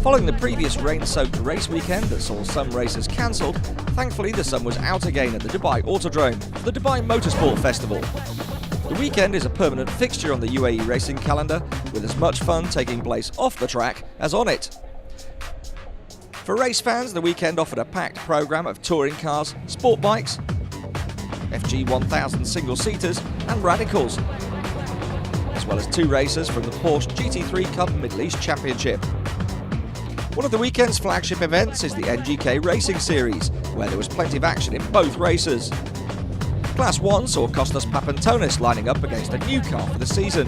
Following the previous rain-soaked race weekend that saw some races cancelled, thankfully the sun was out again at the Dubai Autodrome for the Dubai Motorsport Festival. The weekend is a permanent fixture on the UAE racing calendar, with as much fun taking place off the track as on it. For race fans, the weekend offered a packed programme of touring cars, sport bikes, FG1000 single-seaters and radicals, as well as 2 races from the Porsche GT3 Cup Middle East Championship. One of the weekend's flagship events is the NGK Racing Series, where there was plenty of action in both races. Class 1 saw Costas Papantonis lining up against a new car for the season,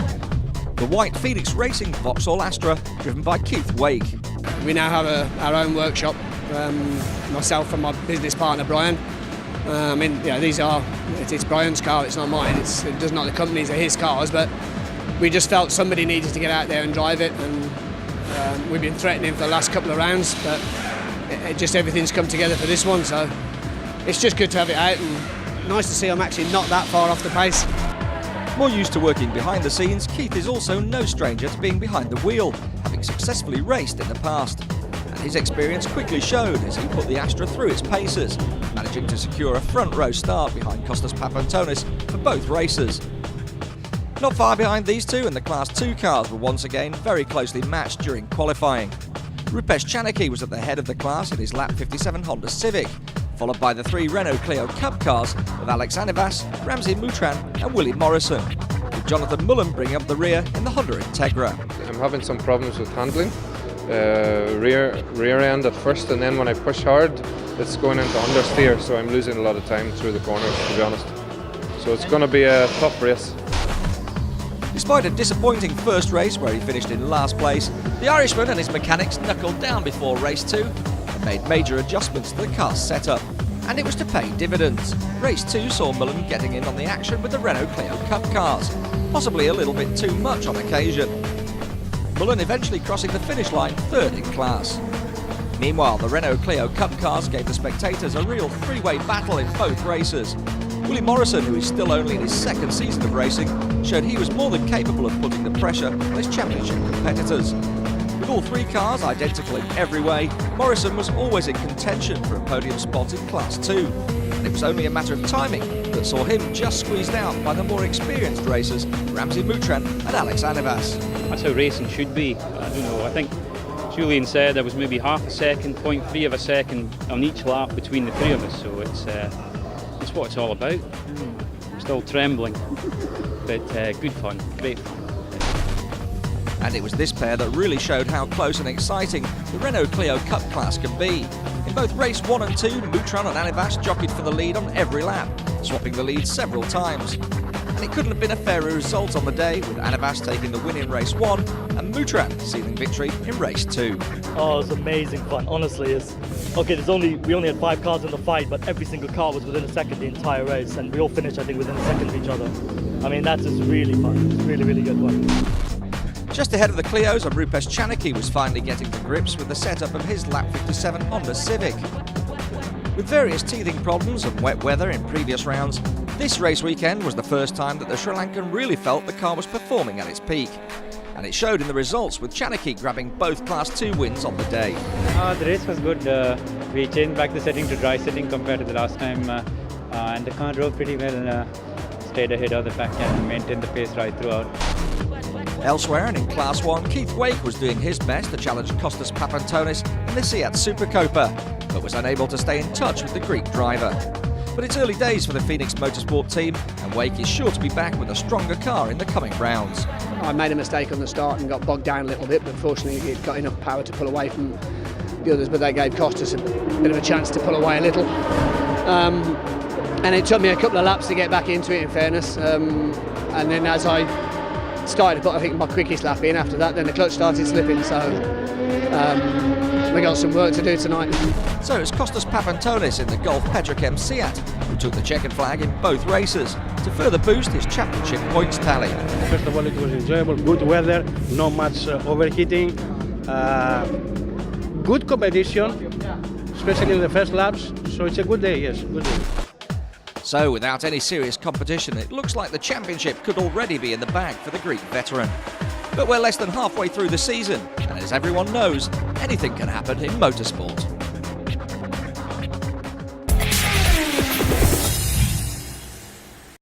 the White Phoenix Racing Vauxhall Astra, driven by Keith Wake. We now have our own workshop, myself and my business partner Brian. It's Brian's car, it's not mine. It does not the company's, are his cars, but we just felt somebody needed to get out there and drive it, and we've been threatening for the last couple of rounds, but everything's come together for this one, so it's just good to have it out, and nice to see I'm actually not that far off the pace. More used to working behind the scenes, Keith is also no stranger to being behind the wheel, having successfully raced in the past. And his experience quickly showed as he put the Astra through its paces, managing to secure a front row start behind Costas Papantonis for both races. Not far behind these two, and the Class 2 cars were once again very closely matched during qualifying. Rupesh Chanaki was at the head of the class in his lap 57 Honda Civic, followed by the 3 Renault Clio Cup cars with Alex Anivas, Ramsey Moutran and Willie Morrison, with Jonathan Mullen bringing up the rear in the Honda Integra. I'm having some problems with handling, rear end at first, and then when I push hard it's going into understeer, so I'm losing a lot of time through the corners, to be honest. So it's going to be a tough race. Despite a disappointing first race where he finished in last place, the Irishman and his mechanics knuckled down before race 2 and made major adjustments to the car's setup. And it was to pay dividends. Race 2 saw Mullen getting in on the action with the Renault Clio Cup cars, possibly a little bit too much on occasion. Mullen eventually crossing the finish line 3rd in class. Meanwhile, the Renault Clio Cup cars gave the spectators a real three-way battle in both races. Willie Morrison, who is still only in his 2nd season of racing, showed he was more than capable of putting the pressure on his championship competitors. With all 3 cars identical in every way, Morrison was always in contention for a podium spot in Class 2. And it was only a matter of timing that saw him just squeezed out by the more experienced racers, Ramsey Moutran and Alex Anivas. That's how racing should be. I don't know, I think Julian said there was maybe half a second, 0.3 of a second on each lap between the 3 of us, so it's what it's all about. I'm still trembling, but good fun, great fun. And it was this pair that really showed how close and exciting the Renault Clio Cup class can be. In both race 1 and 2, Moutran and Anivas jockeyed for the lead on every lap, swapping the lead several times. And it couldn't have been a fairer result on the day, with Anivas taking the win in race 1 and Moutran sealing victory in race 2. Oh, it was amazing fun, honestly. We only had 5 cars in the fight, but every single car was within a second the entire race, and we all finished, I think, within a second of each other. I mean, that's just really fun. It's really, really good fun. Just ahead of the Clios, and Rupesh Chanaki was finally getting to grips with the setup of his lap 57 Honda Civic. With various teething problems and wet weather in previous rounds, this race weekend was the first time that the Sri Lankan really felt the car was performing at its peak. And it showed in the results, with Chanaki grabbing both Class 2 wins on the day. The race was good. We changed back the setting to dry setting compared to the last time, and the car drove pretty well, stayed ahead of the pack and maintained the pace right throughout. Elsewhere, and in Class 1, Keith Wake was doing his best to challenge Costas Papantonis in the Seat Supercopa, but was unable to stay in touch with the Greek driver. But it's early days for the Phoenix Motorsport team, and Wake is sure to be back with a stronger car in the coming rounds. I made a mistake on the start and got bogged down a little bit, but fortunately it got enough power to pull away from the others, but that gave Costas a bit of a chance to pull away a little. And it took me a couple of laps to get back into it, in fairness, and then as I started to put, I think, my quickest lap in after that, then the clutch started slipping, so we got some work to do tonight. So it's Costas Papantonis in the Golf Petrochem Seat, who took the checkered flag in both races to further boost his championship points tally. First of all, it was enjoyable, good weather, not much overheating, good competition, especially in the first laps, so it's a good day, yes, good day. So without any serious competition, it looks like the championship could already be in the bag for the Greek veteran. But we're less than halfway through the season, and as everyone knows, anything can happen in motorsport.